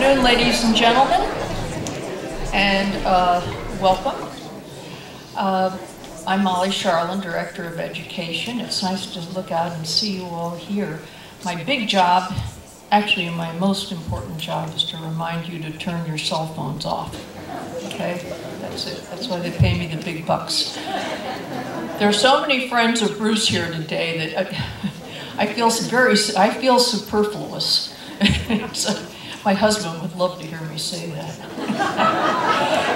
afternoon, ladies and gentlemen, and welcome. I'm Molly Charlin, Director of Education. It's nice to look out and see you all here. My big job, actually my most important job, is to remind you to turn your cell phones off. Okay? That's it. That's why they pay me the big bucks. There are so many friends of Bruce here today that I feel superfluous. So my husband would love to hear me say that.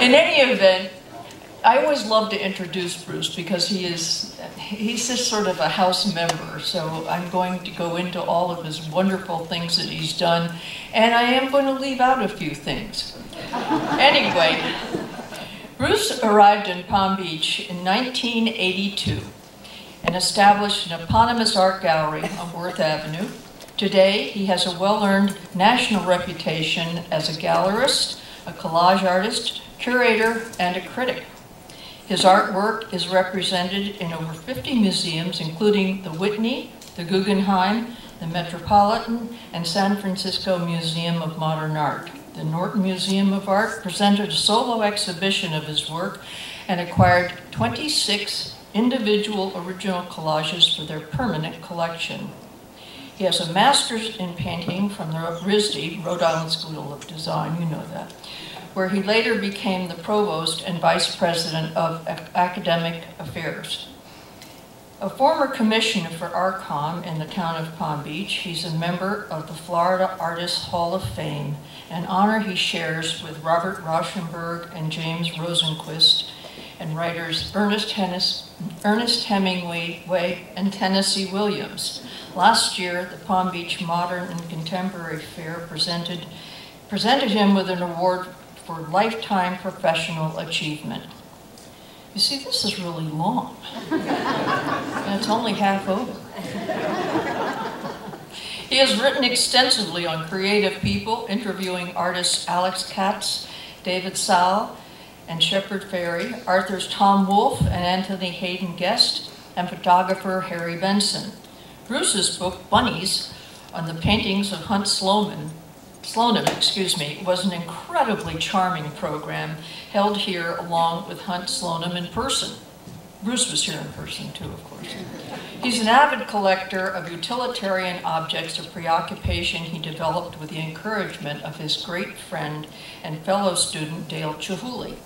In any event, I always love to introduce Bruce because he's just sort of a house member. So I'm going to go into all of his wonderful things that he's done, and I am going to leave out a few things. Anyway, Bruce arrived in Palm Beach in 1982 and established an eponymous art gallery on Worth Avenue. Today, he has a well-earned national reputation as a gallerist, a collage artist, curator, and a critic. His artwork is represented in over 50 museums, including the Whitney, the Guggenheim, the Metropolitan, and San Francisco Museum of Modern Art. The Norton Museum of Art presented a solo exhibition of his work and acquired 26 individual original collages for their permanent collection. He has a master's in painting from the RISD, Rhode Island School of Design, you know that, where he later became the provost and vice president of academic affairs. A former commissioner for ARCOM in the town of Palm Beach, he's a member of the Florida Artists Hall of Fame, an honor he shares with Robert Rauschenberg and James Rosenquist, and writers Ernest Hemingway and Tennessee Williams. Last year, the Palm Beach Modern and Contemporary Fair presented him with an award for Lifetime Professional Achievement. You see, this is really long, and it's only half over. He has written extensively on creative people, interviewing artists Alex Katz, David Sall, and Shepard Fairey, authors Tom Wolfe and Anthony Hayden Guest, and photographer Harry Benson. Bruce's book, Bunnies, on the paintings of Hunt Slonim, was an incredibly charming program held here along with Hunt Slonim in person. Bruce was here in person too, of course. He's an avid collector of utilitarian objects, a preoccupation he developed with the encouragement of his great friend and fellow student, Dale Chihuly.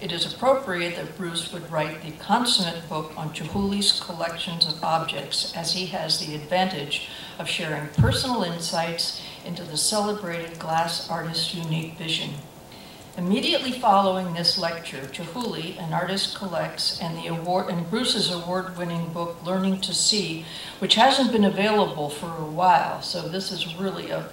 It is appropriate that Bruce would write the consummate book on Chihuly's collections of objects, as he has the advantage of sharing personal insights into the celebrated glass artist's unique vision. Immediately following this lecture, Chihuly, an artist, collects and Bruce's award-winning book, Learning to See, which hasn't been available for a while, so this is really a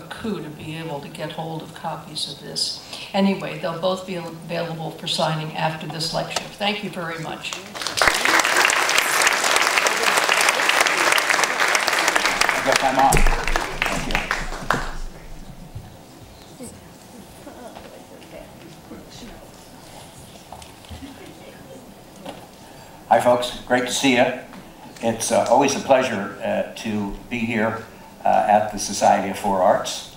coup to be able to get hold of copies of this. Anyway, they'll both be available for signing after this lecture. Thank you very much. I guess I'm on. Thank you. Hi folks, great to see you. It's always a pleasure to be here at the Society of Four Arts.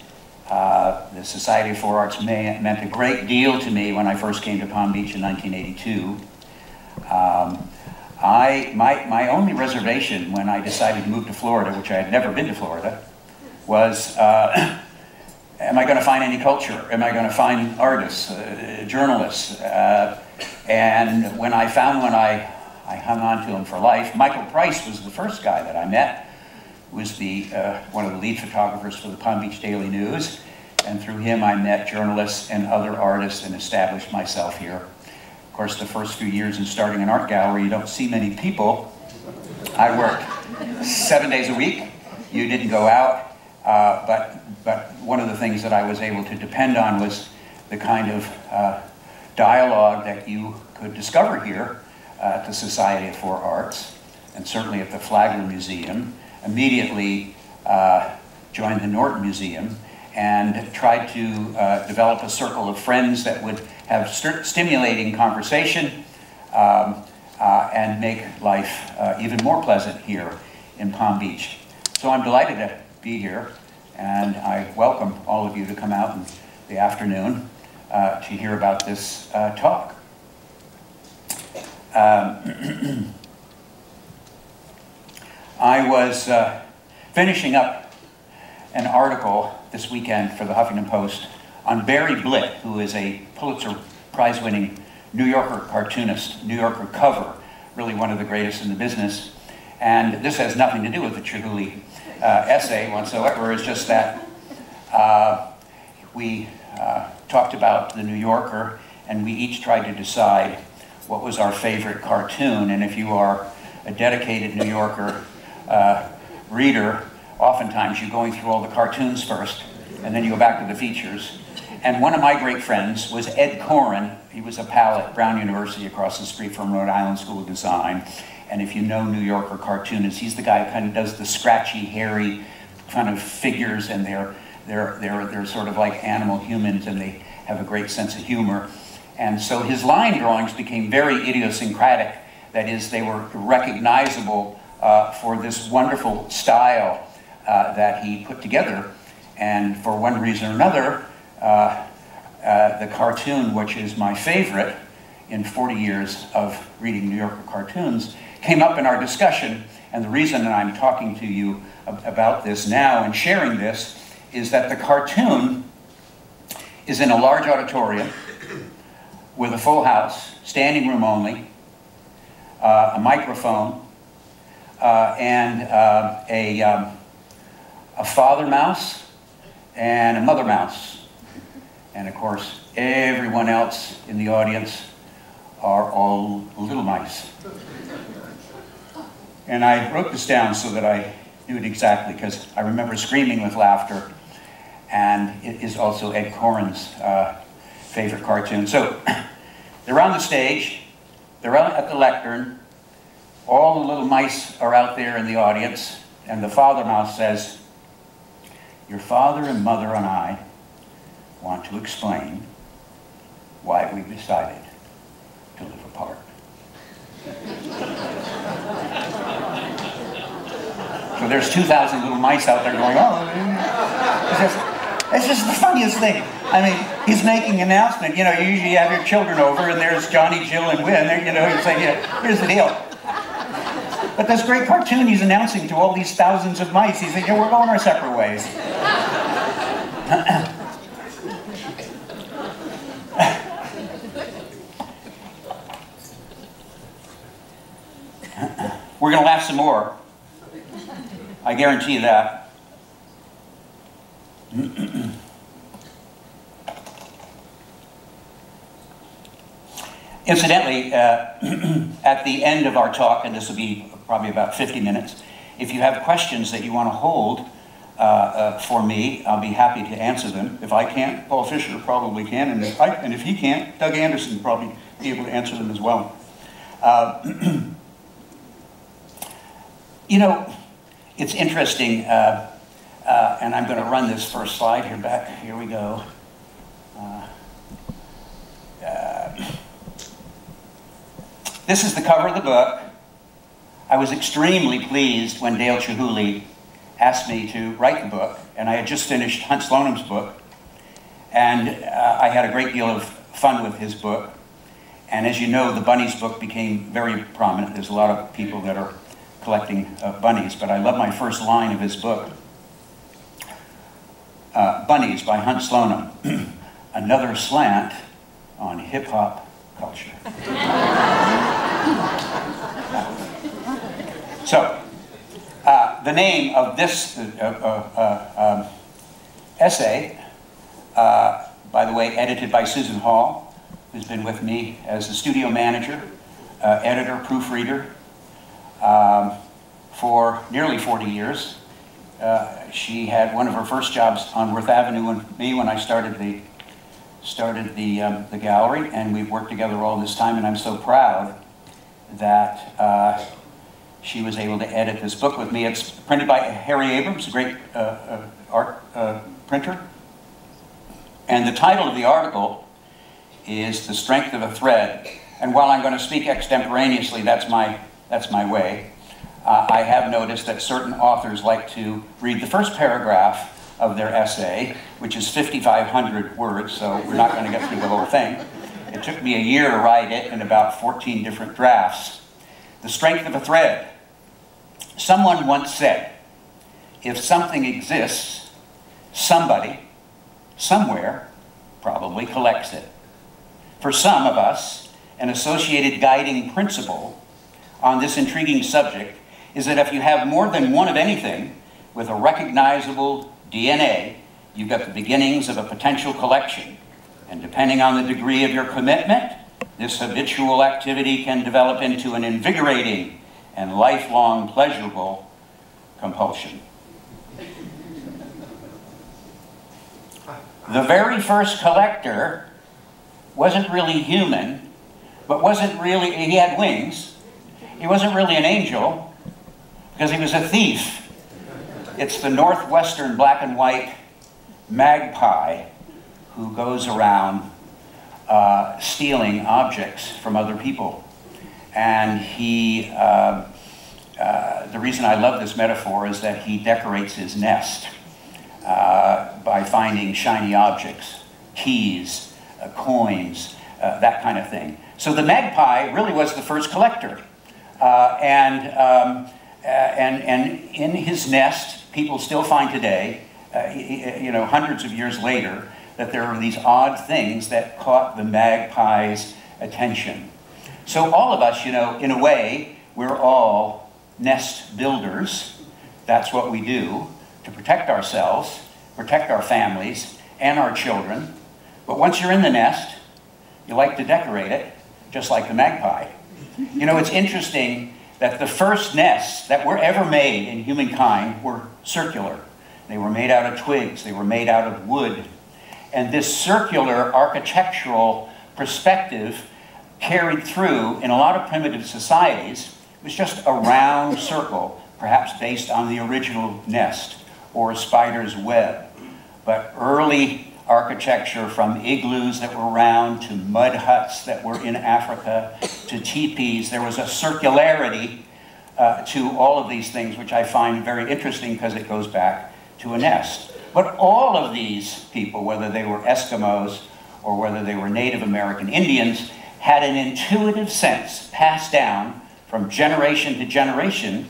The Society of Four Arts meant a great deal to me when I first came to Palm Beach in 1982. My only reservation when I decided to move to Florida, which I had never been to Florida, was am I going to find any culture? Am I going to find artists, journalists? And when I found one, I hung on to him for life. Michael Price was the first guy that I met, was one of the lead photographers for the Palm Beach Daily News, and through him I met journalists and other artists and established myself here. Of course, the first few years in starting an art gallery, you don't see many people. I worked 7 days a week. You didn't go out, but one of the things that I was able to depend on was the kind of dialogue that you could discover here at the Society of Four Arts, and certainly at the Flagler Museum. Immediately joined the Norton Museum and tried to develop a circle of friends that would have stimulating conversation and make life even more pleasant here in Palm Beach. So I'm delighted to be here, and I welcome all of you to come out and the afternoon to hear about this talk. I was finishing up an article this weekend for the Huffington Post on Barry Blitt, who is a Pulitzer Prize-winning New Yorker cartoonist, New Yorker cover, really one of the greatest in the business. And this has nothing to do with the Chihuly essay whatsoever. It's just that we talked about the New Yorker, and we each tried to decide what was our favorite cartoon. And if you are a dedicated New Yorker reader, oftentimes you're going through all the cartoons first, and then you go back to the features. And one of my great friends was Ed Koren. He was a pal at Brown University across the street from Rhode Island School of Design. And if you know New Yorker cartoonists, he's the guy who kind of does the scratchy, hairy kind of figures, and they're sort of like animal humans, and they have a great sense of humor. And so his line drawings became very idiosyncratic. That is, they were recognizable for this wonderful style that he put together. And for one reason or another, the cartoon, which is my favorite in 40 years of reading New Yorker cartoons, came up in our discussion. And the reason that I'm talking to you about this now and sharing this is that the cartoon is in a large auditorium with a full house, standing room only, a microphone, and a father mouse and a mother mouse. And of course, everyone else in the audience are all little mice. And I wrote this down so that I knew it exactly, because I remember screaming with laughter. And it is also Ed Koren's favorite cartoon. So they're on the stage, they're out at the lectern, all the little mice are out there in the audience, and the father mouse says, "Your father and mother and I want to explain why we decided to live apart." So there's 2,000 little mice out there going, oh, it's just the funniest thing. I mean, he's making an announcement. You know, you usually have your children over, and there's Johnny, Jill, and Win. You know, you say, yeah, here's the deal. But this great cartoon he's announcing to all these thousands of mice. He's saying, yeah, we're going our separate ways. We're going to laugh some more. I guarantee you that. Incidentally, at the end of our talk, and this will be probably about 50 minutes, if you have questions that you want to hold for me, I'll be happy to answer them. If I can't, Paul Fisher probably can, and if he can't, Doug Anderson will probably be able to answer them as well. You know, it's interesting, and I'm going to run this first slide here back. Here we go. This is the cover of the book. I was extremely pleased when Dale Chihuly asked me to write the book, and I had just finished Hunt Sloanim's book, and I had a great deal of fun with his book. And as you know, the bunnies book became very prominent. There's a lot of people that are collecting bunnies, but I love my first line of his book. Bunnies by Hunt Sloanim. Another slant on hip-hop culture. So, the name of this essay, by the way, edited by Susan Hall, who's been with me as the studio manager, editor, proofreader, for nearly 40 years. She had one of her first jobs on Worth Avenue with me when I started the gallery, and we've worked together all this time, and I'm so proud that she was able to edit this book with me. It's printed by Harry Abrams, a great art printer. And the title of the article is The Strength of a Thread. And while I'm going to speak extemporaneously, that's my way, I have noticed that certain authors like to read the first paragraph of their essay, which is 5,500 words, so we're not going to get through the whole thing. It took me a year to write it in about 14 different drafts. The strength of a thread. Someone once said, if something exists, somebody, somewhere, probably collects it. For some of us, an associated guiding principle on this intriguing subject is that if you have more than one of anything with a recognizable DNA, you've got the beginnings of a potential collection. And depending on the degree of your commitment, this habitual activity can develop into an invigorating and lifelong pleasurable compulsion. The very first collector wasn't really human, but wasn't really, he had wings. He wasn't really an angel because he was a thief. It's the northwestern black and white magpie who goes around stealing objects from other people. And he, the reason I love this metaphor is that he decorates his nest by finding shiny objects, keys, coins, that kind of thing. So the magpie really was the first collector. And in his nest, people still find today, you know, hundreds of years later, that there are these odd things that caught the magpie's attention. So all of us, you know, in a way, we're all nest builders. That's what we do to protect ourselves, protect our families, and our children. But once you're in the nest, you like to decorate it, just like the magpie. You know, it's interesting that the first nests that were ever made in humankind were circular. They were made out of twigs, they were made out of wood. And this circular architectural perspective carried through in a lot of primitive societies. It was just a round circle, perhaps based on the original nest or a spider's web. But early architecture, from igloos that were round to mud huts that were in Africa to teepees, there was a circularity to all of these things, which I find very interesting because it goes back to a nest. But all of these people, whether they were Eskimos or whether they were Native American Indians, had an intuitive sense passed down from generation to generation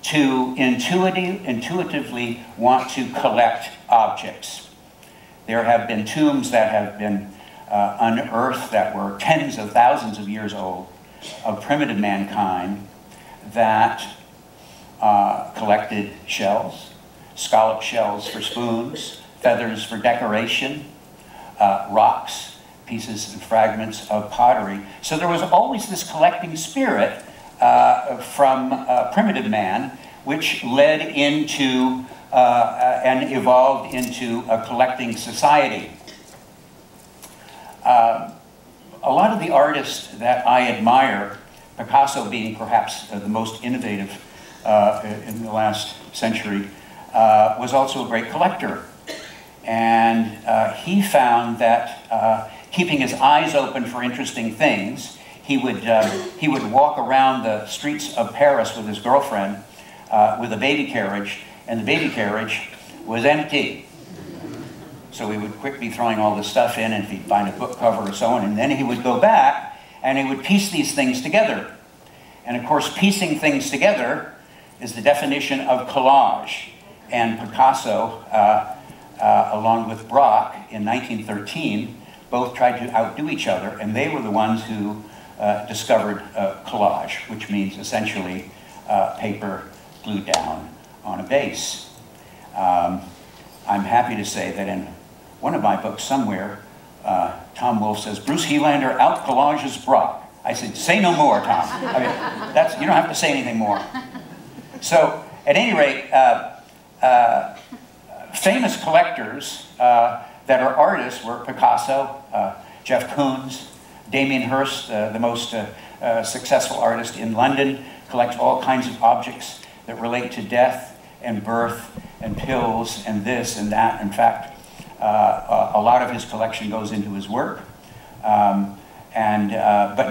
to intuitively want to collect objects. There have been tombs that have been unearthed that were tens of thousands of years old of primitive mankind that collected shells, scallop shells for spoons, feathers for decoration, rocks, pieces and fragments of pottery. So there was always this collecting spirit from primitive man, which led into and evolved into a collecting society. A lot of the artists that I admire, Picasso being perhaps the most innovative in the last century, was also a great collector. And he found that keeping his eyes open for interesting things, he would walk around the streets of Paris with his girlfriend with a baby carriage, and the baby carriage was empty. So he would quickly be throwing all this stuff in, and if he'd find a book cover or so on, and then he would go back and he would piece these things together. And of course, piecing things together is the definition of collage. And Picasso, along with Braque in 1913, both tried to outdo each other, and they were the ones who discovered collage, which means essentially paper glued down on a base. I'm happy to say that in one of my books somewhere, Tom Wolfe says, Bruce Helander out-collages Braque. I said, say no more, Tom. I mean, you don't have to say anything more. So, at any rate, famous collectors that are artists were Picasso, Jeff Koons, Damien Hirst, the most successful artist in London, collects all kinds of objects that relate to death and birth and pills and this and that. In fact, a lot of his collection goes into his work. But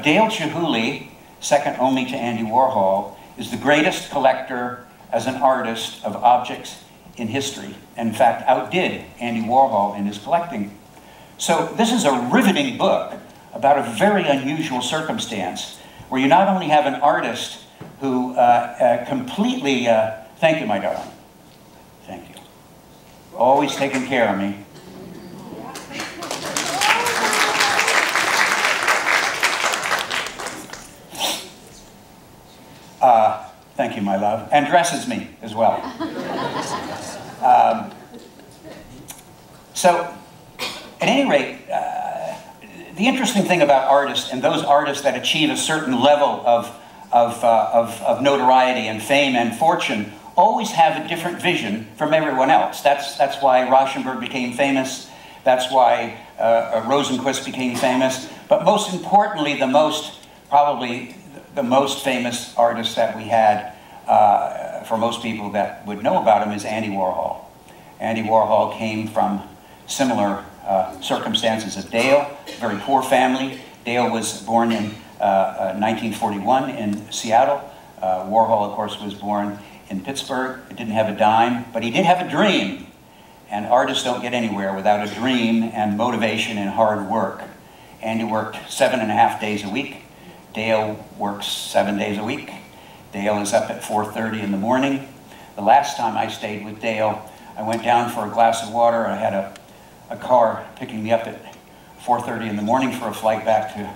Dale Chihuly, second only to Andy Warhol, is the greatest collector as an artist of objects in history. In fact, outdid Andy Warhol in his collecting. So this is a riveting book about a very unusual circumstance where you not only have an artist who completely, thank you, my darling. Thank you. Always taking care of me. Thank you, my love. And dresses me as well. So, at any rate, the interesting thing about artists, and those artists that achieve a certain level of notoriety and fame and fortune, always have a different vision from everyone else. That's why Rauschenberg became famous. That's why Rosenquist became famous. But most importantly, probably the most famous artist that we had, for most people that would know about him, is Andy Warhol. Andy Warhol came from similar circumstances as Dale, very poor family. Dale was born in 1941 in Seattle. Warhol, of course, was born in Pittsburgh. He didn't have a dime, but he did have a dream. And artists don't get anywhere without a dream and motivation and hard work. Andy worked 7.5 days a week. Dale works 7 days a week. Dale is up at 4:30 in the morning. The last time I stayed with Dale, I went down for a glass of water. I had a car picking me up at 4:30 in the morning for a flight back to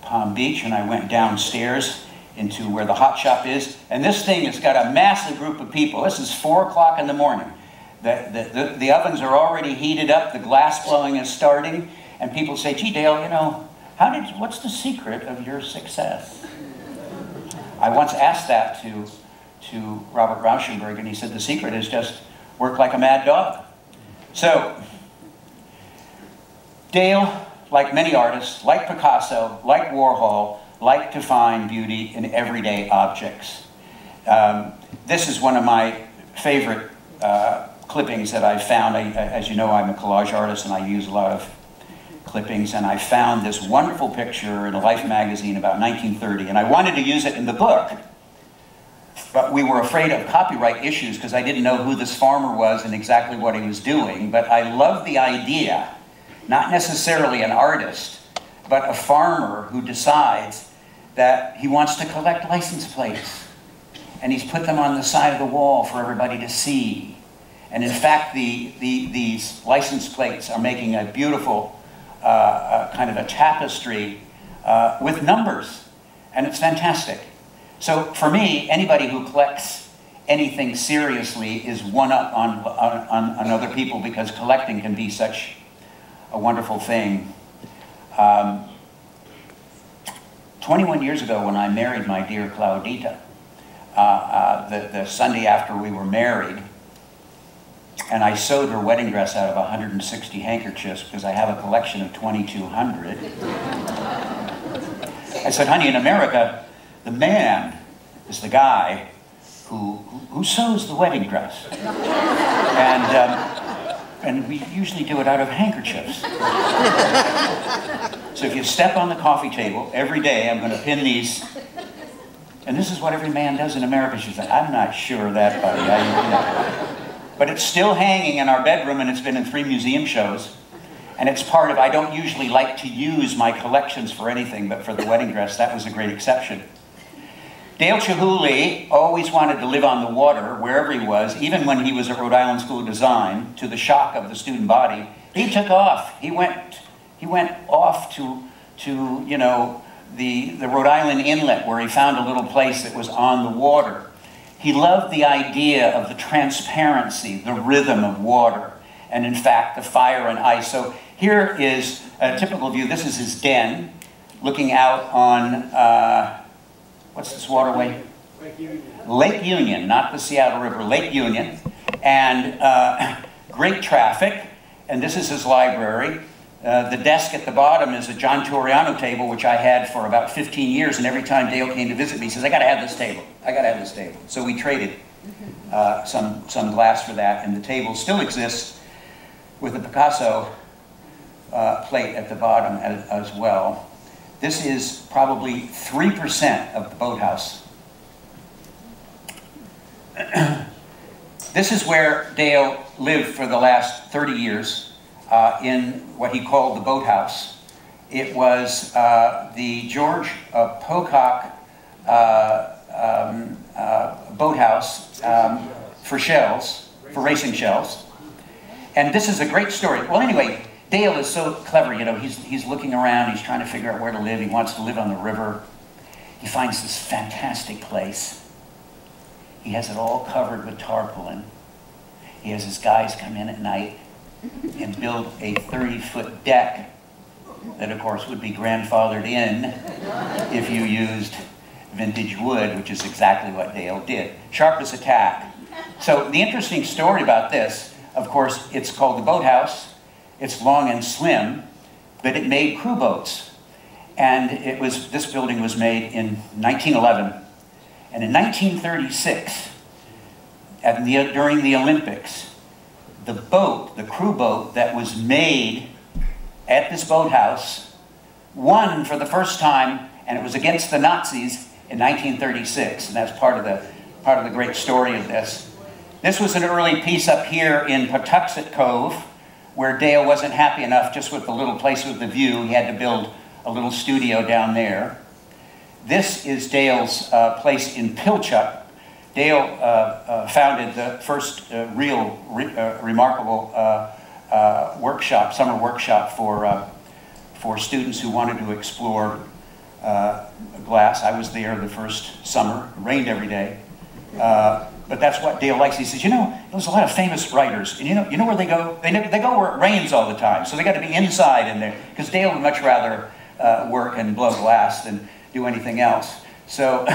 Palm Beach, and I went downstairs into where the hot shop is, and this thing has got a massive group of people. This is 4 o'clock in the morning. The ovens are already heated up, the glass blowing is starting, and people say, gee, Dale, you know, what's the secret of your success? I once asked that to Robert Rauschenberg, and he said, the secret is just work like a mad dog. So, Dale, like many artists, like Picasso, like Warhol, like to find beauty in everyday objects. This is one of my favorite clippings that I've found. As you know, I'm a collage artist and I use a lot of clippings, and I found this wonderful picture in a Life magazine about 1930, and I wanted to use it in the book, but we were afraid of copyright issues because I didn't know who this farmer was and exactly what he was doing, but I love the idea, not necessarily an artist, but a farmer who decides that he wants to collect license plates, and he's put them on the side of the wall for everybody to see. And in fact, these license plates are making a beautiful kind of a tapestry with numbers, and it's fantastic. So for me, anybody who collects anything seriously is one up on other people, because collecting can be such a wonderful thing. 21 years ago, when I married my dear Claudita, the Sunday after we were married, and I sewed her wedding dress out of 160 handkerchiefs because I have a collection of 2,200. I said, honey, in America, the man is the guy who sews the wedding dress. And we usually do it out of handkerchiefs. So if you step on the coffee table, every day I'm going to pin these. And this is what every man does in America. She said, I'm not sure of that, buddy. But it's still hanging in our bedroom, and it's been in 3 museum shows. And it's part of, I don't usually like to use my collections for anything, but for the wedding dress, that was a great exception. Dale Chihuly always wanted to live on the water wherever he was, even when he was at Rhode Island School of Design, to the shock of the student body. He took off. He went off to you know, the Rhode Island inlet, where he found a little place that was on the water. He loved the idea of the transparency, the rhythm of water, and in fact, the fire and ice. So here is a typical view. This is his den, looking out on, what's this waterway? Lake Union. Lake Union, not the Seattle River, Lake Union. And great traffic, and this is his library. The desk at the bottom is a John Toriano table, which I had for about 15 years, and every time Dale came to visit me, he says, I gotta have this table. I gotta have this table. So we traded some glass for that, and the table still exists with the Picasso plate at the bottom as well. This is probably 3% of the boathouse. This is where Dale lived for the last 30 years in what he called the boathouse. It was the George Pocock boathouse for shells, for racing shells. And this is a great story. Well, anyway, Dale is so clever, you know, he's looking around, he's trying to figure out where to live. He wants to live on the river. He finds this fantastic place. He has it all covered with tarpaulin. He has his guys come in at night and build a 30-foot deck that, of course, would be grandfathered in if you used vintage wood, which is exactly what Dale did. Sharp as a tack. So the interesting story about this, of course, it's called the boathouse. It's long and slim, but it made crew boats. And this building was made in 1911. And in 1936, during the Olympics, the crew boat that was made at this boathouse won for the first time, and it was against the Nazis in 1936. And that's part of the great story of this. This was an early piece up here in Patuxent Cove, where Dale wasn't happy enough just with the little place with the view. He had to build a little studio down there. This is Dale's place in Pilchuck. Dale founded the first remarkable workshop, summer workshop for students who wanted to explore glass. I was there the first summer. It rained every day. But that's what Dale likes. He says, you know, there's a lot of famous writers, and you know where they go? They go where it rains all the time, so they got to be inside in there, because Dale would much rather work and blow glass than do anything else. So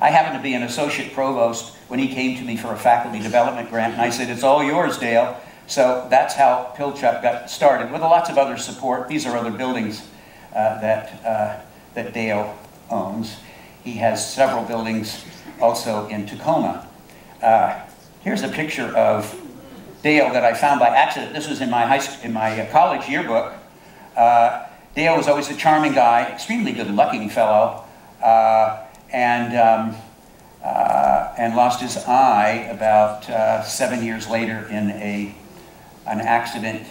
I happened to be an associate provost when he came to me for a faculty development grant, and I said, it's all yours, Dale. So that's how Pilchuck got started, with lots of other support. These are other buildings that Dale owns. He has several buildings also in Tacoma. Here's a picture of Dale that I found by accident. This was in my college yearbook. Dale was always a charming guy, extremely good-looking fellow, and lost his eye about 7 years later in an accident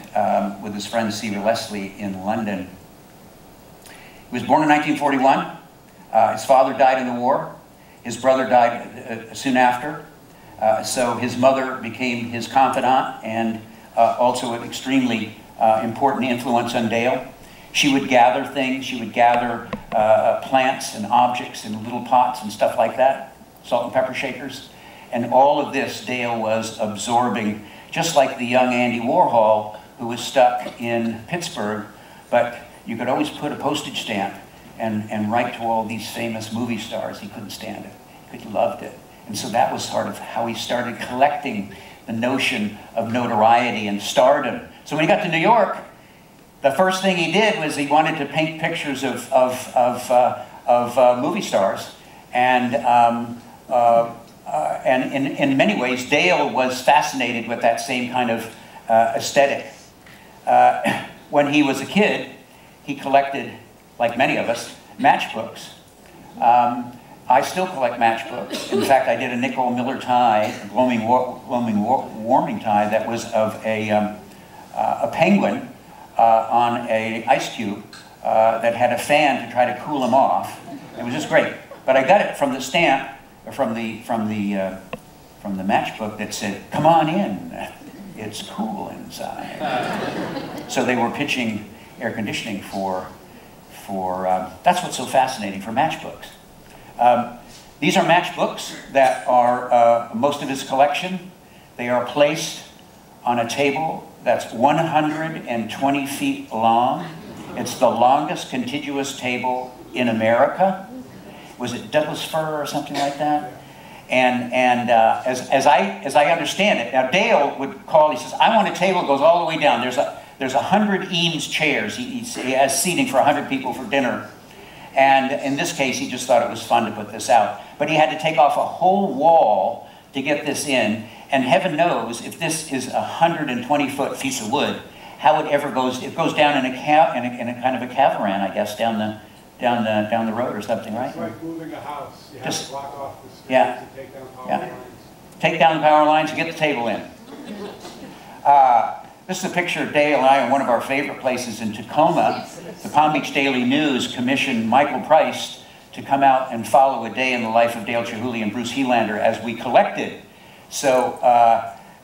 with his friend Seaver Leslie in London. He was born in 1941. His father died in the war. His brother died soon after. So his mother became his confidant and also an extremely important influence on Dale. She would gather things. She would gather plants and objects in little pots and stuff like that, salt and pepper shakers. And all of this Dale was absorbing, just like the young Andy Warhol, who was stuck in Pittsburgh. But you could always put a postage stamp and write to all these famous movie stars. He couldn't stand it. He loved it. And so that was sort of how he started collecting the notion of notoriety and stardom. So when he got to New York, the first thing he did was he wanted to paint pictures of movie stars. And in many ways, Dale was fascinated with that same kind of aesthetic. When he was a kid, he collected, like many of us, matchbooks. I still collect matchbooks. In fact, I did a Nicole Miller tie, a gloaming warming tie that was of a penguin on an ice cube that had a fan to try to cool him off. It was just great. But I got it from the stamp, or from the matchbook that said, "Come on in, it's cool inside." So they were pitching air conditioning for that's what's so fascinating for matchbooks. These are matchbooks that are most of his collection. They are placed on a table that's 120 feet long. It's the longest contiguous table in America. Was it Douglas fir or something like that? And as I understand it, now Dale would call. He says, "I want a table that goes all the way down. There's 100 Eames chairs. He has seating for 100 people for dinner." And in this case, he just thought it was fun to put this out. But he had to take off a whole wall to get this in. And heaven knows, if this is a 120-foot piece of wood, how it ever goes. It goes down in a kind of a caravan, I guess, down the road or something, right? It's like moving a house. You have to block off the space Yeah. and take down power Yeah. lines. take down the power lines and get the table in. This is a picture of Dale and I in one of our favorite places in Tacoma. The Palm Beach Daily News commissioned Michael Price to come out and follow a day in the life of Dale Chihuly and Bruce Helander as we collected. So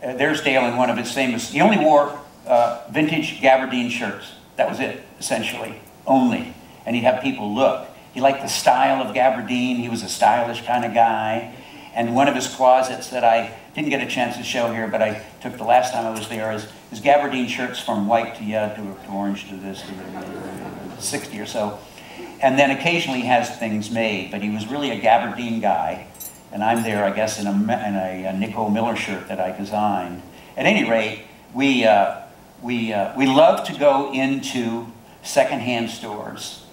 there's Dale in one of his famous, he only wore vintage gabardine shirts. That was it, essentially, only. And he'd have people look. He liked the style of gabardine. He was a stylish kind of guy. And one of his closets that I didn't get a chance to show here, but I took the last time I was there, is his gabardine shirts from white to orange to this, to 60 or so. And then occasionally he has things made, but he was really a gabardine guy. And I'm there, I guess, in a Nicole Miller shirt that I designed. At any rate, we love to go into secondhand stores.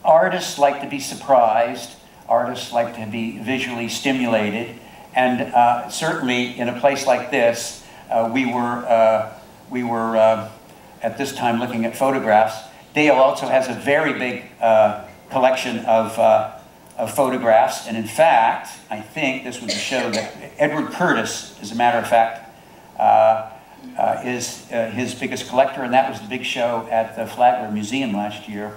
Artists like to be surprised. Artists like to be visually stimulated. And certainly in a place like this, we were at this time looking at photographs. Dale also has a very big collection of photographs. And in fact, I think this was a show that Edward Curtis, as a matter of fact, is his biggest collector, and that was the big show at the Flagler Museum last year.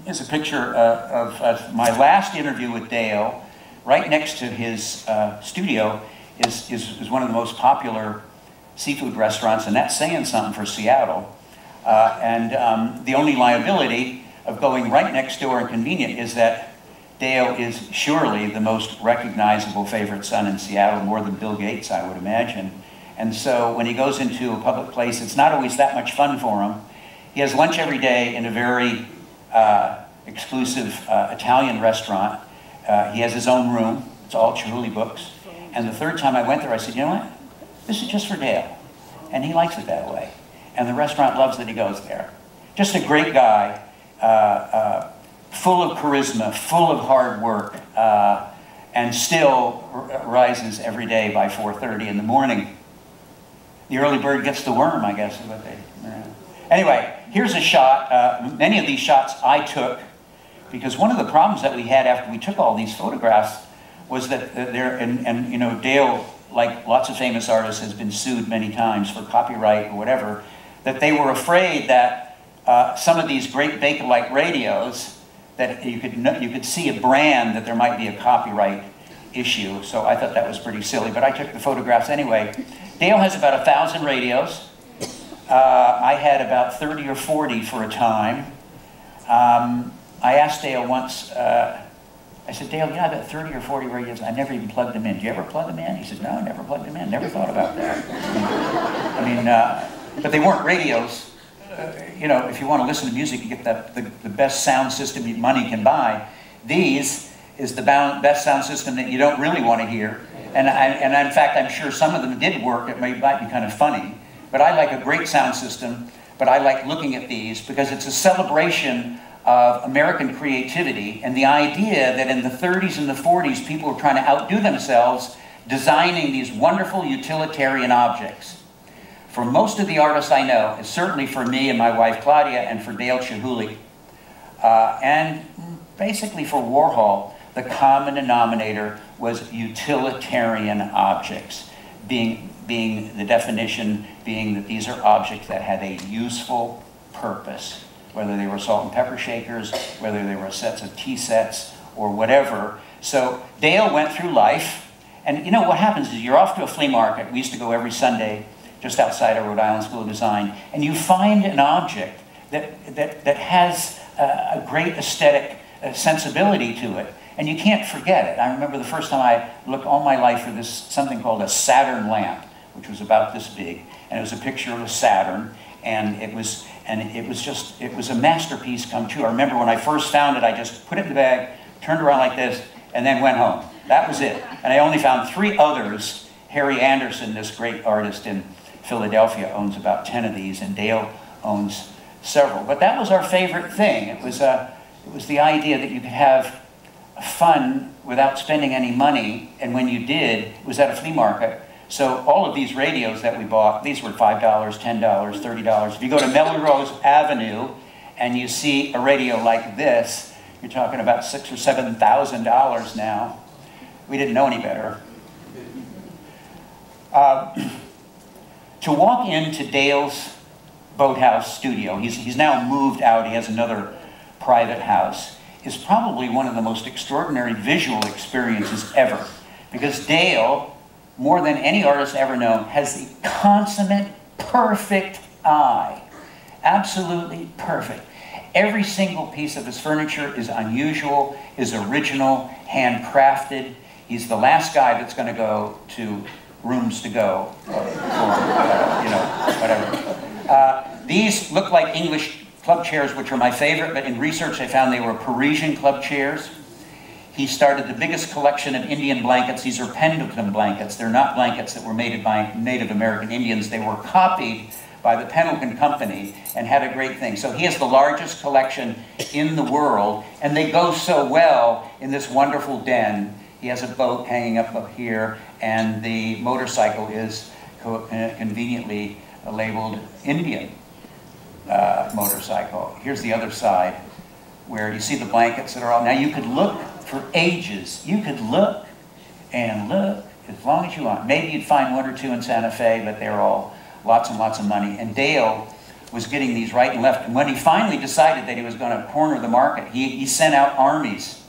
Here's a picture of my last interview with Dale. Right next to his studio is one of the most popular seafood restaurants, and that's saying something for Seattle. And the only liability of going right next door and convenient is that Dale is surely the most recognizable favorite son in Seattle, more than Bill Gates, I would imagine. And so when he goes into a public place, it's not always that much fun for him. He has lunch every day in a very exclusive Italian restaurant. He has his own room. It's all Chihuly books. And the third time I went there, I said, you know what? This is just for Dale. And he likes it that way. And the restaurant loves that he goes there. Just a great guy, full of charisma, full of hard work, and still rises every day by 4:30 in the morning. The early bird gets the worm, I guess is what they... Anyway, here's a shot. Many of these shots I took, because one of the problems that we had after we took all these photographs was that you know, Dale, like lots of famous artists, has been sued many times for copyright or whatever, that they were afraid that some of these great Bakelite radios, that you could see a brand that there might be a copyright issue. So I thought that was pretty silly, but I took the photographs anyway. Dale has about 1,000 radios. I had about 30 or 40 for a time. I asked Dale once, I said, Dale, you know, I got 30 or 40 radios, I never even plugged them in. Do you ever plug them in? He said, no, I never plugged them in. Never thought about that. I mean, but they weren't radios. You know, if you want to listen to music, you get the best sound system money can buy. These is the best sound system that you don't really want to hear. And in fact, I'm sure some of them did work. It might be kind of funny. But I like a great sound system. But I like looking at these because it's a celebration of American creativity and the idea that in the 30s and the 40s, people were trying to outdo themselves designing these wonderful utilitarian objects. For most of the artists I know, and certainly for me and my wife Claudia and for Dale Chihuly, and basically for Warhol, the common denominator was utilitarian objects, being the definition being that these are objects that had a useful purpose, whether they were salt and pepper shakers, whether they were sets of tea sets, or whatever. So Dale went through life, and you know what happens is you're off to a flea market. We used to go every Sunday just outside of Rhode Island School of Design, and you find an object that has a great aesthetic sensibility to it, and you can't forget it. I remember the first time I looked all my life for this something called a Saturn lamp, which was about this big, and it was a picture of a Saturn, and it was a masterpiece come true. I remember when I first found it, I just put it in the bag, turned around like this, and then went home. That was it. And I only found 3 others. Harry Anderson, this great artist in Philadelphia, owns about 10 of these, and Dale owns several. But that was our favorite thing. It was the idea that you could have fun without spending any money, and when you did, it was at a flea market. So all of these radios that we bought, these were $5, $10, $30. If you go to Melrose Avenue and you see a radio like this, you're talking about $6,000 or $7,000 now. We didn't know any better. To walk into Dale's boathouse studio, he's now moved out, he has another private house, is probably one of the most extraordinary visual experiences ever. Because Dale, more than any artist ever known, has the consummate, perfect eye. Absolutely perfect. Every single piece of his furniture is unusual, is original, handcrafted. He's the last guy that's going to go to rooms to go, or you know, whatever. These look like English club chairs, which are my favorite, but in research I found they were Parisian club chairs. He started the biggest collection of Indian blankets. These are Pendulum Blankets. They're not blankets that were made by Native American Indians. They were copied by the Pendleton Company and had a great thing. So he has the largest collection in the world, and they go so well in this wonderful den. He has a boat hanging up here, and the motorcycle is conveniently labeled Indian motorcycle. Here's the other side, where you see the blankets that are all... Now you could look for ages. You could look and look as long as you want. Maybe you'd find one or two in Santa Fe, but they're all lots and lots of money. And Dale was getting these right and left. And when he finally decided that he was going to corner the market, he sent out armies.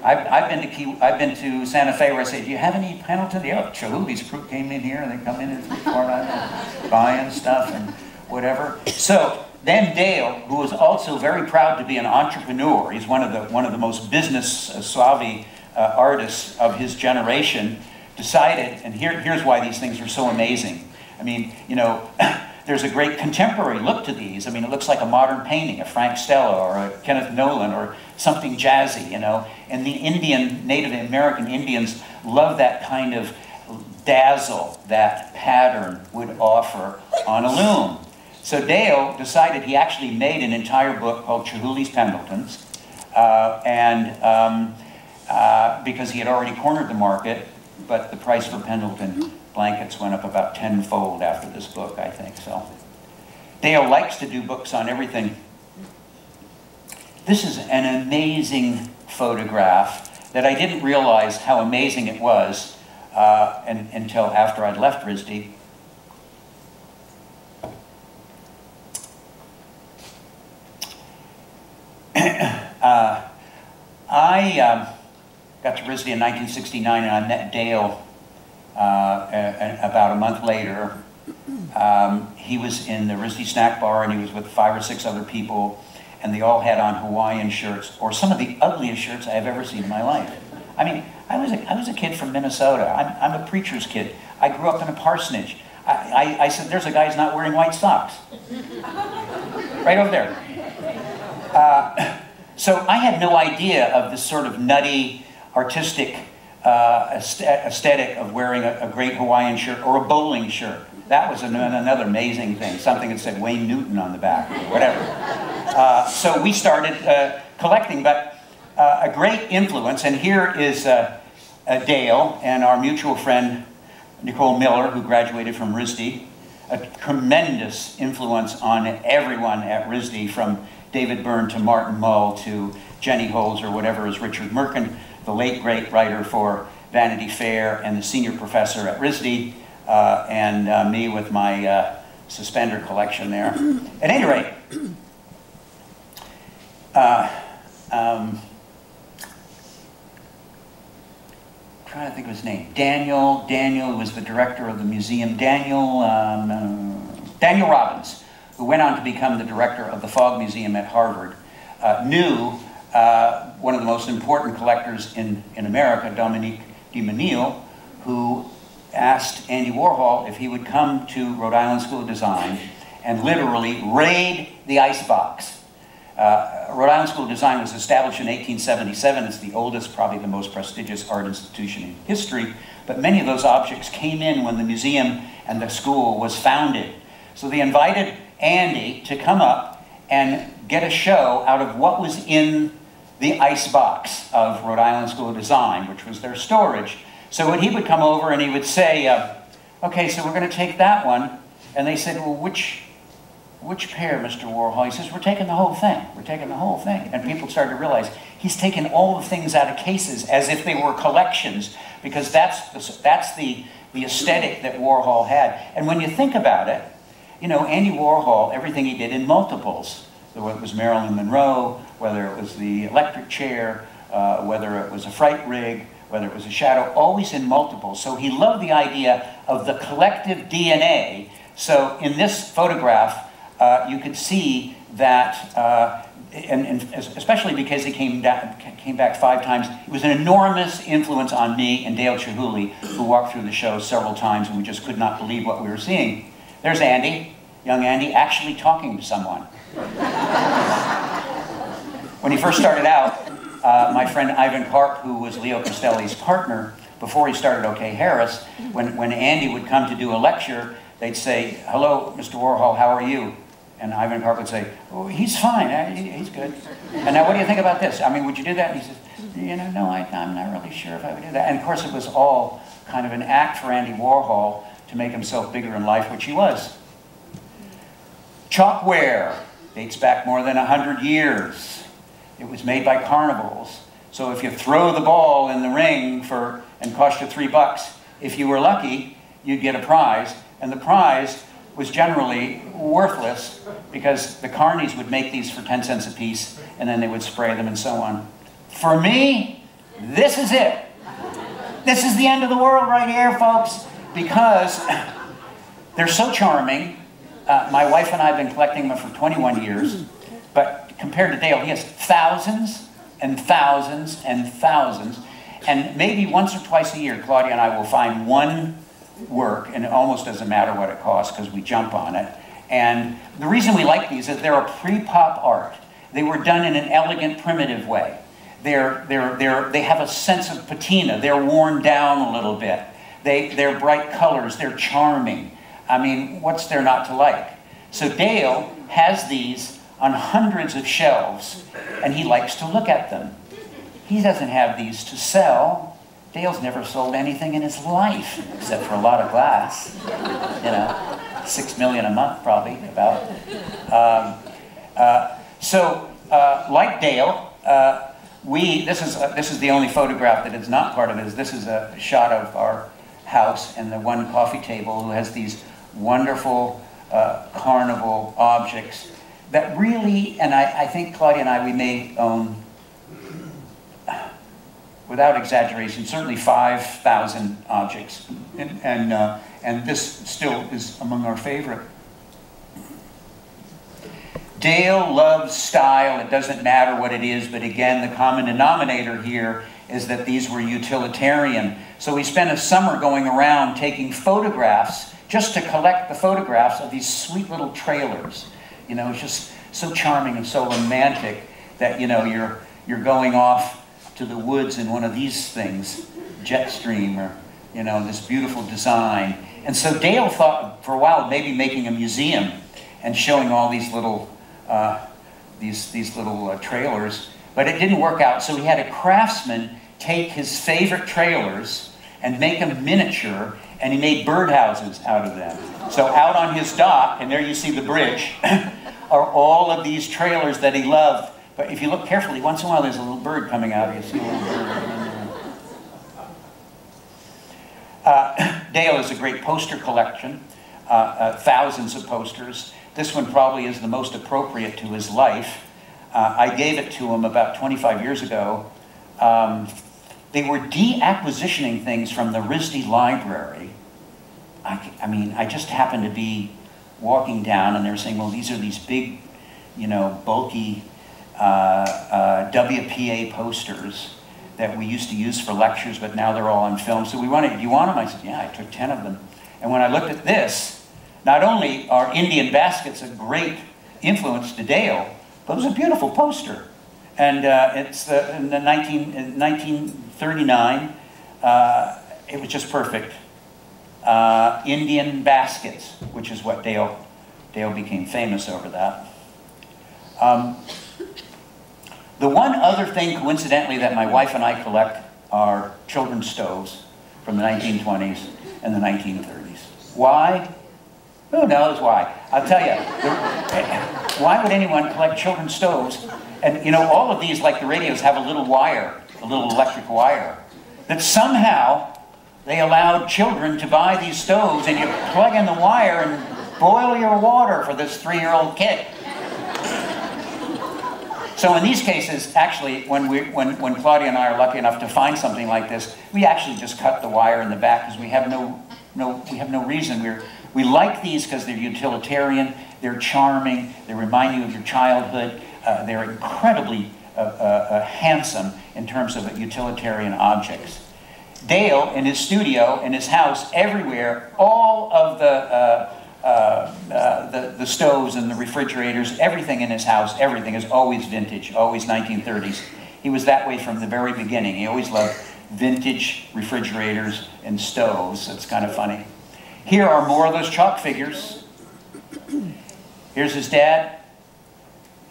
I've been to Santa Fe where I say, do you have any Pendleton? Yeah, Chihuly's crew came in here and they come in and buying stuff and whatever. So then Dale, who was also very proud to be an entrepreneur, he's one of the most business savvy artists of his generation, decided, and here's why these things are so amazing. I mean, you know, there's a great contemporary look to these. I mean, it looks like a modern painting, a Frank Stella or a Kenneth Nolan or something jazzy, you know. And the Native American Indians love that kind of dazzle that pattern would offer on a loom. So Dale decided he actually made an entire book called Chihuly's Pendletons, because he had already cornered the market, but the price for Pendleton blankets went up about tenfold after this book, I think. So Dale likes to do books on everything. This is an amazing photograph that I didn't realize how amazing it was until after I'd left RISD. I got to RISD in 1969, and I met Dale about a month later. He was in the RISD snack bar, and he was with 5 or 6 other people, and they all had on Hawaiian shirts, or some of the ugliest shirts I have ever seen in my life. I mean, I was a kid from Minnesota. I'm a preacher's kid. I grew up in a parsonage. I said, there's a guy who's not wearing white socks. Right over there. So I had no idea of this sort of nutty, artistic aesthetic of wearing a great Hawaiian shirt or a bowling shirt. That was another amazing thing, something that said Wayne Newton on the back, or whatever. So we started collecting, but a great influence, and here is Dale and our mutual friend Nicole Miller, who graduated from RISD, a tremendous influence on everyone at RISD, from David Byrne to Martin Mull to Jenny Holz or whatever, is Richard Merkin, the late great writer for Vanity Fair and the senior professor at RISD, and me with my suspender collection there. At any rate, trying to think of his name. Daniel was the director of the museum. Daniel Robbins, who went on to become the director of the Fogg Museum at Harvard, knew one of the most important collectors in America, Dominique de Menil, who asked Andy Warhol if he would come to Rhode Island School of Design and literally raid the icebox. Rhode Island School of Design was established in 1877. It's the oldest, probably the most prestigious art institution in history, but many of those objects came in when the museum and the school was founded. So they invited Andy to come up and get a show out of what was in the icebox of Rhode Island School of Design, which was their storage. So when he would come over and he would say, okay, so we're going to take that one. And they said, well, which which pair, Mr. Warhol? He says, we're taking the whole thing. We're taking the whole thing. And people started to realize he's taken all the things out of cases as if they were collections, because that's the aesthetic that Warhol had. And when you think about it, you know, Andy Warhol, everything he did in multiples, whether it was Marilyn Monroe, whether it was the electric chair, whether it was a fright rig, whether it was a shadow, always in multiples. So he loved the idea of the collective DNA. So in this photograph, you could see that, and especially because he came back 5 times, it was an enormous influence on me and Dale Chihuly, who walked through the show several times, and we just could not believe what we were seeing. There's Andy, young Andy, actually talking to someone. When he first started out, my friend Ivan Karp, who was Leo Castelli's partner, before he started OK Harris, when Andy would come to do a lecture, they'd say, hello, Mr. Warhol, how are you? And Ivan Karp would say, oh, he's fine, he's good. And now what do you think about this? I mean, would you do that? And he says, you know, no, I'm not really sure if I would do that. And of course, it was all kind of an act for Andy Warhol to make himself bigger in life, which he was. Chalkware dates back more than 100 years. It was made by carnivals. So if you throw the ball in the ring and cost you $3, if you were lucky, you'd get a prize. And the prize was generally worthless because the carnies would make these for 10 cents a piece and then they would spray them and so on. For me, this is it. This is the end of the world right here, folks, because they're so charming. My wife and I have been collecting them for 21 years, but compared to Dale, he has thousands and thousands and thousands. And maybe once or twice a year, Claudia and I will find one work, and it almost doesn't matter what it costs because we jump on it. And the reason we like these is they're a pre-pop art. They were done in an elegant, primitive way. They have a sense of patina. They're worn down a little bit. They're bright colors. They're charming. I mean, what's there not to like? So Dale has these on hundreds of shelves, and he likes to look at them. He doesn't have these to sell. Dale's never sold anything in his life, except for a lot of glass. You know, 6 million a month, probably, about. Like Dale, this is the only photograph that is not part of it. This is a shot of our house and the one coffee table who has these wonderful carnival objects that really, and I think Claudia and I, we may own, without exaggeration, certainly 5,000 objects. And this still is among our favorite. Dale loves style. It doesn't matter what it is, but again, the common denominator here is that these were utilitarian. So we spent a summer going around taking photographs just to collect the photographs of these sweet little trailers. You know, it's just so charming and so romantic that, you know, you're going off to the woods in one of these things, Jetstream, or, you know, this beautiful design. And so Dale thought for a while of maybe making a museum and showing all these little trailers, but it didn't work out. So he had a craftsman take his favorite trailers and make them miniature, and he made birdhouses out of them. So out on his dock, and there you see the bridge, are all of these trailers that he loved. But if you look carefully, once in a while there's a little bird coming out. You see a little bird. Dale has a great poster collection, thousands of posters. This one probably is the most appropriate to his life. I gave it to him about 25 years ago. They were deacquisitioning things from the RISD library. I mean, I just happened to be walking down and they were saying, well, these are these big, you know, bulky WPA posters that we used to use for lectures, but now they're all on film. So we wanted, do you want them? I said, yeah, I took 10 of them. And when I looked at this, not only are Indian baskets a great influence to Dale, but it was a beautiful poster. And it's in 1939, it was just perfect. Indian baskets, which is what Dale became famous over that. The one other thing, coincidentally, that my wife and I collect are children's stoves from the 1920s and the 1930s. Why? Who knows why? I'll tell you. Why would anyone collect children's stoves? And you know, all of these, like the radios, have a little wire, a little electric wire, that somehow they allowed children to buy these stoves, and you plug in the wire and boil your water for this 3-year-old kid. So in these cases, actually, when Claudia and I are lucky enough to find something like this, we actually just cut the wire in the back because we have no reason. We like these because they're utilitarian, they're charming, they remind you of your childhood, they're incredibly handsome in terms of utilitarian objects. Dale, in his studio, in his house, everywhere, all of the stoves and the refrigerators, everything in his house, everything is always vintage, always 1930s. He was that way from the very beginning. He always loved vintage refrigerators and stoves. It's kind of funny. Here are more of those chalk figures. Here's his dad.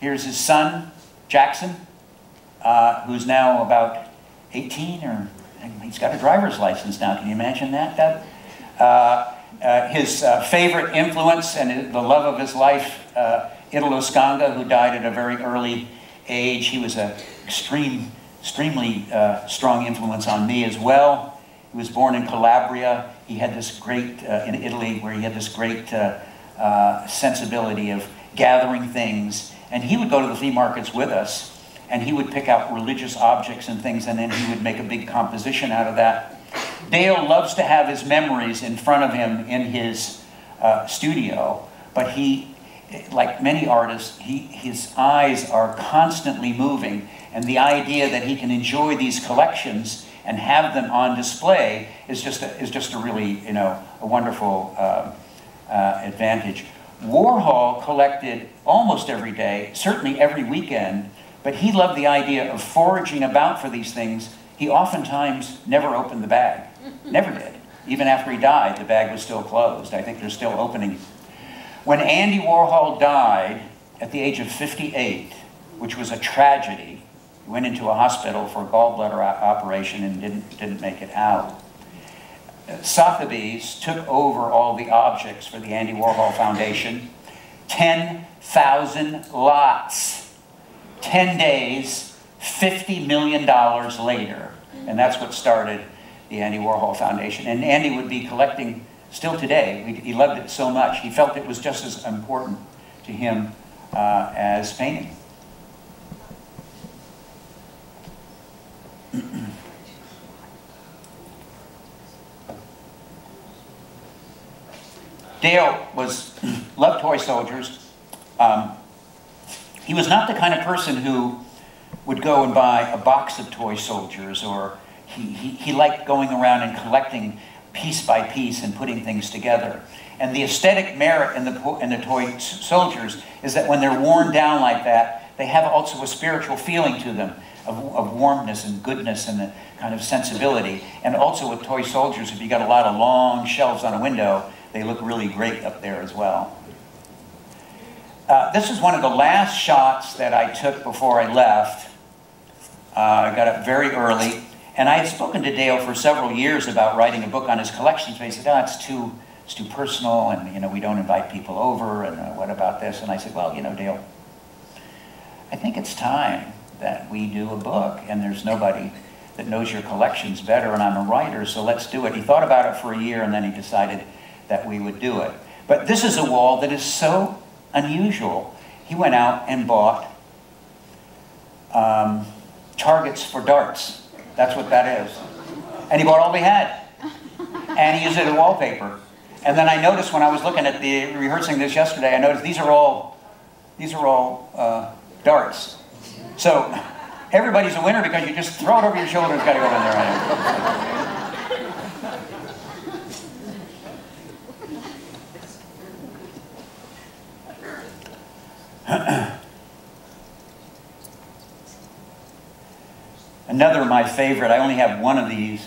Here's his son, Jackson, who's now about 18, or he's got a driver's license now. Can you imagine that? His favorite influence and the love of his life, Italo Scanga, who died at a very early age. He was an extremely strong influence on me as well. He was born in Calabria. He had this great, in Italy, where he had this great sensibility of gathering things. And he would go to the flea markets with us, and he would pick out religious objects and things, and then he would make a big composition out of that. Dale loves to have his memories in front of him in his studio, but he, like many artists, his eyes are constantly moving, and the idea that he can enjoy these collections and have them on display is just a really, you know, a wonderful advantage. Warhol collected almost every day, certainly every weekend, but he loved the idea of foraging about for these things. He oftentimes never opened the bag. Never did. Even after he died, the bag was still closed. I think they're still opening. When Andy Warhol died at the age of 58, which was a tragedy, he went into a hospital for a gallbladder operation and didn't make it out. Sotheby's took over all the objects for the Andy Warhol Foundation. 10,000 lots. 10 days, $50 million later. And that's what started the Andy Warhol Foundation. And Andy would be collecting still today. He loved it so much. He felt it was just as important to him as painting. Dale loved toy soldiers. He was not the kind of person who would go and buy a box of toy soldiers, or he liked going around and collecting piece by piece and putting things together. And the aesthetic merit in the toy soldiers is that when they're worn down like that, they have also a spiritual feeling to them of warmness and goodness and a kind of sensibility. And also with toy soldiers, if you got a lot of long shelves on a window, they look really great up there as well. This is one of the last shots that I took before I left. I got up very early, and I had spoken to Dale for several years about writing a book on his collections, but he said, "Oh, it's too personal, and you know, we don't invite people over, and what about this?" And I said, "Well, you know, Dale, I think it's time that we do a book, and there's nobody that knows your collections better, and I'm a writer, so let's do it." He thought about it for a year, and then he decided that we would do it. But this is a wall that is so unusual. He went out and bought targets for darts. That's what that is. And he bought all we had. And he used it as wallpaper. And then I noticed when I was looking at rehearsing this yesterday, I noticed these are all darts. So everybody's a winner because you just throw it over your shoulder. It's got to go in there. Another of my favorite, I only have one of these.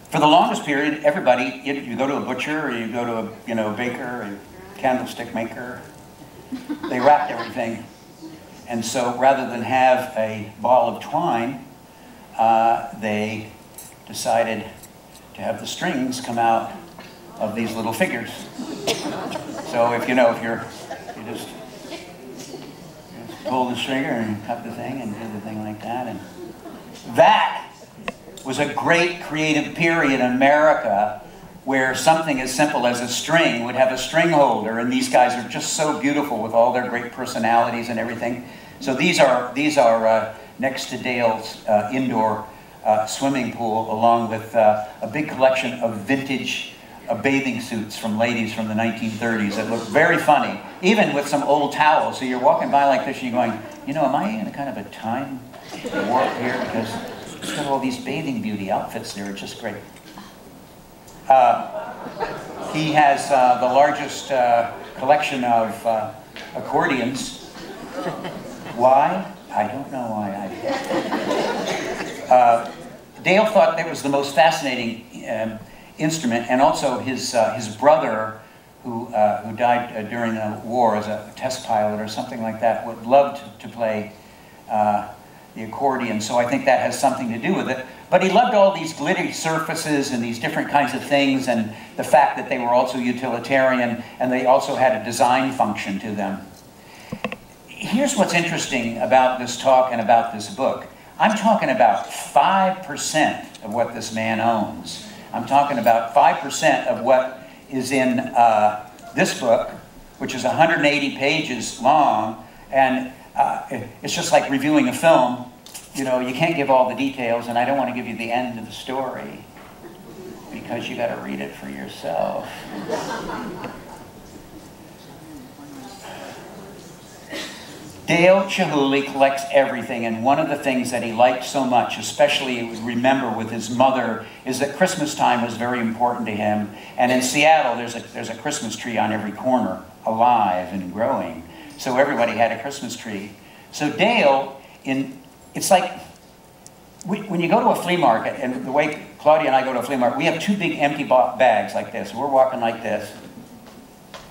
For the longest period, everybody, you go to a butcher, or you go to a baker, or a candlestick maker, they wrapped everything. And so rather than have a ball of twine, they decided to have the strings come out of these little figures. So if you just pull the trigger and cut the thing and do the thing like that. And that was a great creative period in America where something as simple as a string would have a string holder, and these guys are just so beautiful with all their great personalities and everything. So these are next to Dale's indoor swimming pool, along with a big collection of vintage bathing suits from ladies from the 1930s that look very funny, even with some old towels. So you're walking by like this and you're going, you know, am I in a kind of a time warp here? Because it's got all these bathing beauty outfits there, are just great. He has the largest collection of accordions. Why? I don't know why. Dale thought that was the most fascinating instrument, and also his brother, who died during the war as a test pilot or something like that, would love to play the accordion. So I think that has something to do with it. But he loved all these glittery surfaces and these different kinds of things, and the fact that they were also utilitarian and they also had a design function to them. Here's what's interesting about this talk and about this book. I'm talking about 5% of what this man owns. I'm talking about 5% of what is in this book, which is 180 pages long, and it's just like reviewing a film. You know, you can't give all the details, and I don't want to give you the end of the story because you got to read it for yourself. Dale Chihuly collects everything, and one of the things that he liked so much, especially he would remember with his mother, is that Christmas time was very important to him. And in Seattle, there's a Christmas tree on every corner, alive and growing. So everybody had a Christmas tree. So Dale, it's like when you go to a flea market, and the way Claudia and I go to a flea market, we have two big empty bags like this. We're walking like this.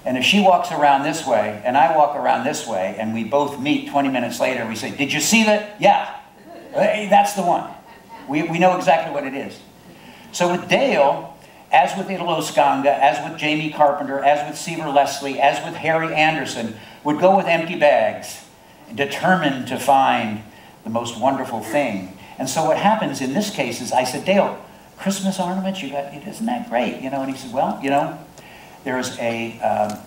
And if she walks around this way, and I walk around this way, and we both meet 20 minutes later, we say, did you see that? Yeah, hey, that's the one. We know exactly what it is. So with Dale, as with Italo Scanga, as with Jamie Carpenter, as with Seaver Leslie, as with Harry Anderson, would go with empty bags, determined to find the most wonderful thing. And so what happens in this case is, I said, Dale, Christmas ornaments, you got, isn't that great? You know, and he said, well, you know, there's a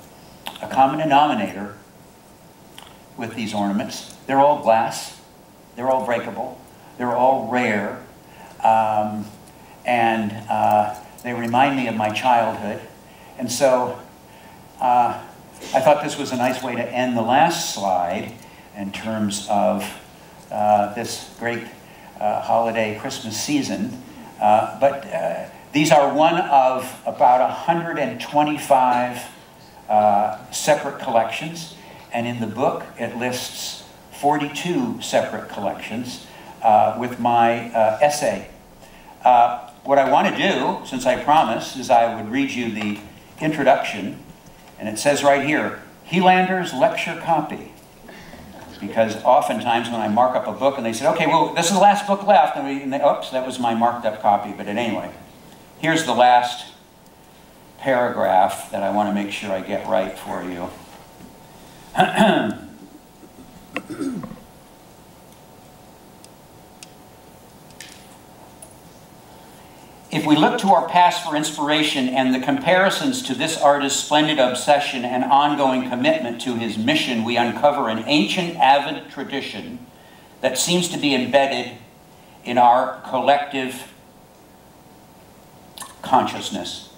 common denominator with these ornaments. They're all glass, they're all breakable, they're all rare, and they remind me of my childhood. And so I thought this was a nice way to end the last slide in terms of this great holiday Christmas season. These are one of about 125 separate collections, and in the book it lists 42 separate collections with my essay. What I want to do, since I promised, is I would read you the introduction, and it says right here, Helander's lecture copy. Because oftentimes when I mark up a book and they say, okay, well, this is the last book left, and oops, that was my marked up copy, but anyway. Here's the last paragraph that I want to make sure I get right for you. If we look to our past for inspiration and the comparisons to this artist's splendid obsession and ongoing commitment to his mission, we uncover an ancient, avid tradition that seems to be embedded in our collective consciousness.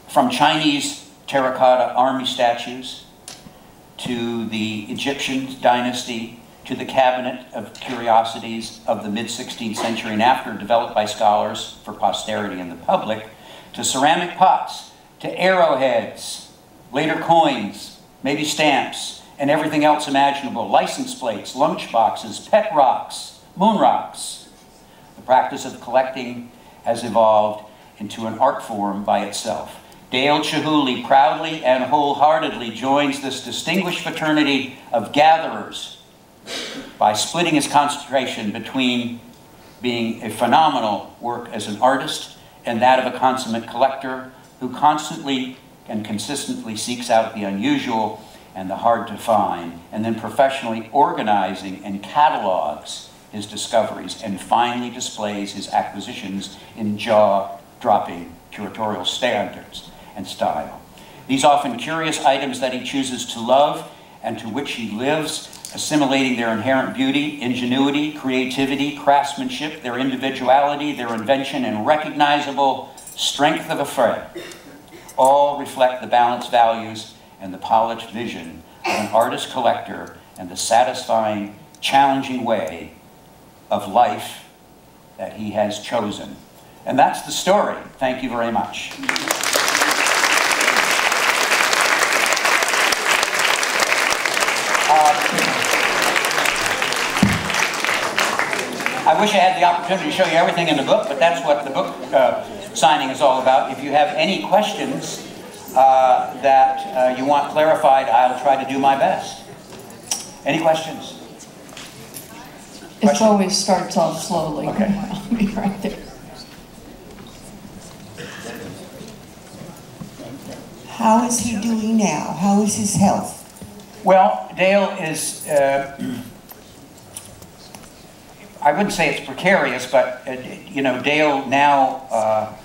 From Chinese terracotta army statues to the Egyptian dynasty to the cabinet of curiosities of the mid-16th century and after, developed by scholars for posterity and the public, to ceramic pots, to arrowheads, later coins, maybe stamps, and everything else imaginable, license plates, lunch boxes, pet rocks, moon rocks. The practice of collecting has evolved into an art form by itself. Dale Chihuly proudly and wholeheartedly joins this distinguished fraternity of gatherers by splitting his concentration between being a phenomenal work as an artist and that of a consummate collector who constantly and consistently seeks out the unusual and the hard to find, and then professionally organizing and catalogs his discoveries and finally displays his acquisitions in jaw-dropping curatorial standards and style. These often curious items that he chooses to love and to which he lives, assimilating their inherent beauty, ingenuity, creativity, craftsmanship, their individuality, their invention, and recognizable strength of affray, all reflect the balanced values and the polished vision of an artist-collector and the satisfying, challenging way of life that he has chosen. And that's the story. Thank you very much. I wish I had the opportunity to show you everything in the book, but that's what the book signing is all about. If you have any questions that you want clarified, I'll try to do my best. Any questions? It always starts off slowly. Okay. I'll be right there. How is he doing now? How is his health? Well, Dale is, I wouldn't say it's precarious, but, you know, Dale now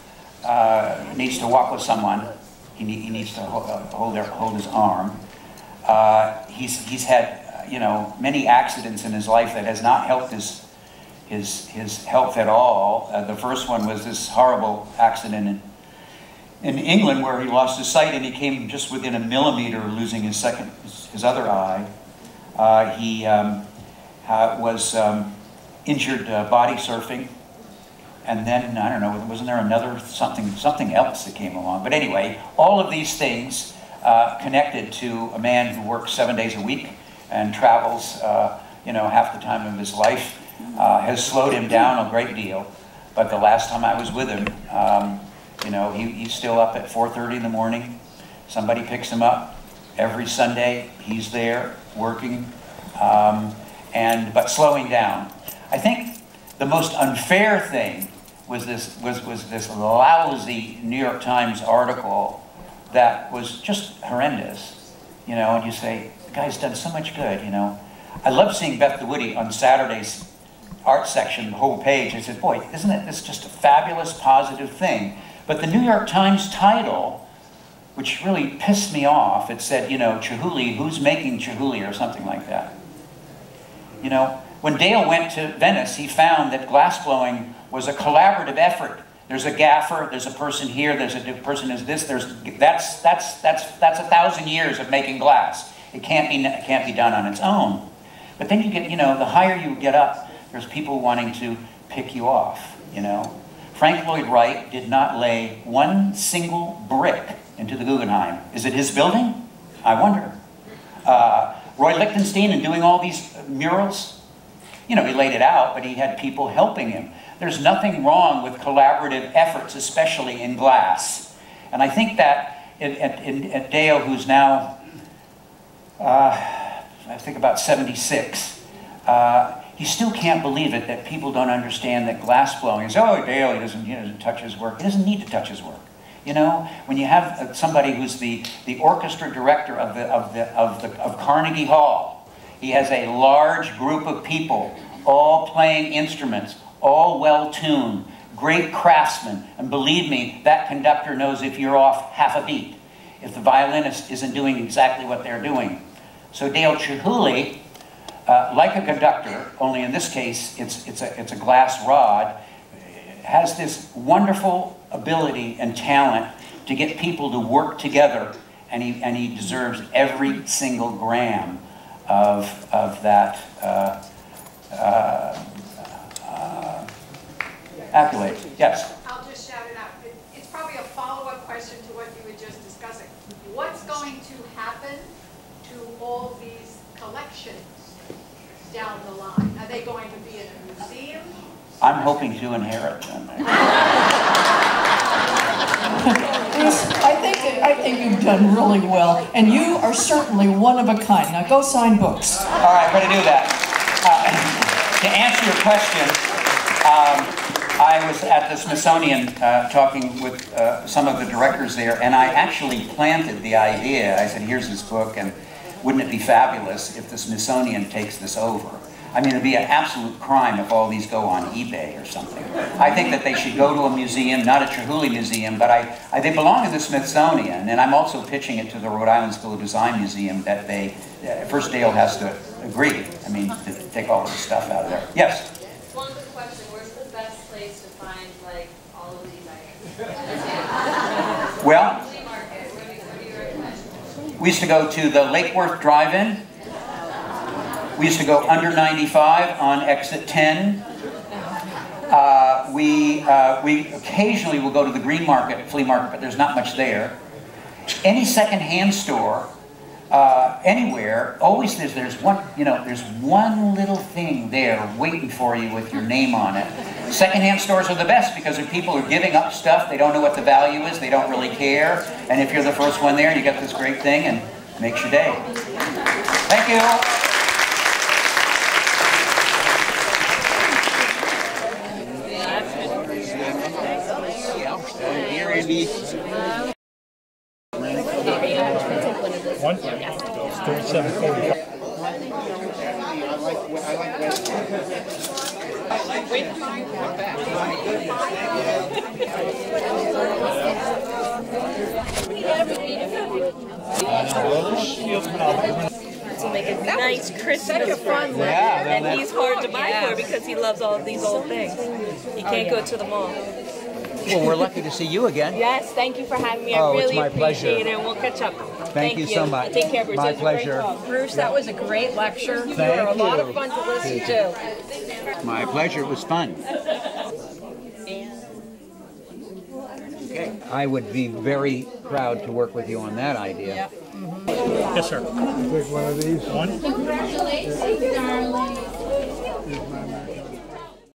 needs to walk with someone. He needs to hold his arm. He's had, you know, many accidents in his life that has not helped his health at all. The first one was this horrible accident in England where he lost his sight and he came just within a millimeter of losing his other eye. He was injured body surfing, and then, I don't know, wasn't there another something else that came along? But anyway, all of these things connected to a man who works 7 days a week and travels, you know, half the time of his life, has slowed him down a great deal. But the last time I was with him, you know, he's still up at 4:30 in the morning. Somebody picks him up every Sunday. He's there working, but slowing down. I think the most unfair thing was this lousy New York Times article that was just horrendous, you know, and you say, the guy's done so much good, you know. I love seeing Beth DeWitty on Saturday's art section, the whole page. I said, boy, isn't it this just a fabulous, positive thing? But the New York Times title, which really pissed me off, it said, you know, Chihuly, who's making Chihuly, or something like that. You know, when Dale went to Venice, he found that glassblowing was a collaborative effort. There's a gaffer, there's a person here, there's a person who's this, that's 1,000 years of making glass. It can't be done on its own. But then you get, you know, the higher you get up, there's people wanting to pick you off, you know. Frank Lloyd Wright did not lay one single brick into the Guggenheim. Is it his building? I wonder. Roy Lichtenstein and doing all these murals, you know, he laid it out, but he had people helping him. There's nothing wrong with collaborative efforts, especially in glass. And I think that at Dale, who's now, I think about 76, he still can't believe it that people don't understand that glass blowing is, oh, Dale, he doesn't touch his work. He doesn't need to touch his work. You know, when you have somebody who's the orchestra director of Carnegie Hall, he has a large group of people all playing instruments, all well-tuned, great craftsmen, and believe me, that conductor knows if you're off half a beat, if the violinist isn't doing exactly what they're doing. So Dale Chihuly, like a conductor, only in this case it's a glass rod, has this wonderful ability and talent to get people to work together, and he deserves every single gram of that accolade. Yes? I'll just shout it out. It's probably a follow-up question to what you were just discussing. What's going to happen to all these collections down the line? Are they going to be in a museum? I'm hoping to inherit them. I think you've done really well, and you are certainly one of a kind. Now go sign books. All right, I'm going to do that. To answer your question, I was at the Smithsonian talking with some of the directors there, and I actually planted the idea. I said, here's this book, and wouldn't it be fabulous if the Smithsonian takes this over? I mean, it'd be an absolute crime if all these go on eBay or something. I think that they should go to a museum, not a Chihuly museum, but they belong to the Smithsonian, and I'm also pitching it to the Rhode Island School of Design Museum that they, first Dale has to agree, I mean, to take all of the stuff out of there. Yes? One quick question, where's the best place to find, like, all of these items? Well, Flea market, what do you recommend? we used to go to the Lake Worth Drive-In. We used to go under 95 on exit 10. We occasionally will go to the Green Market, Flea Market, but there's not much there. Any second-hand store, anywhere, always there's one, you know, there's one little thing there waiting for you with your name on it. Second-hand stores are the best because if people are giving up stuff, they don't know what the value is, they don't really care, and if you're the first one there, you get this great thing and it makes your day. Thank you. One? Yes. 37.45. To make a nice Christmas present, and he's hard to buy for because he loves all of these old things. He can't go to the mall. Well, we're lucky to see you again. Yes, thank you for having me. I Oh, it's really my appreciate pleasure. it, and we'll catch up. Thank you so much. Take care, Bruce. My It was a great pleasure. talk. Bruce, that was a great lecture. You Thank were a lot of you. fun to listen to. My pleasure. It was fun. Okay. I would be very proud to work with you on that idea. Yep. Yes, sir. Take one of these. One? Congratulations, darling.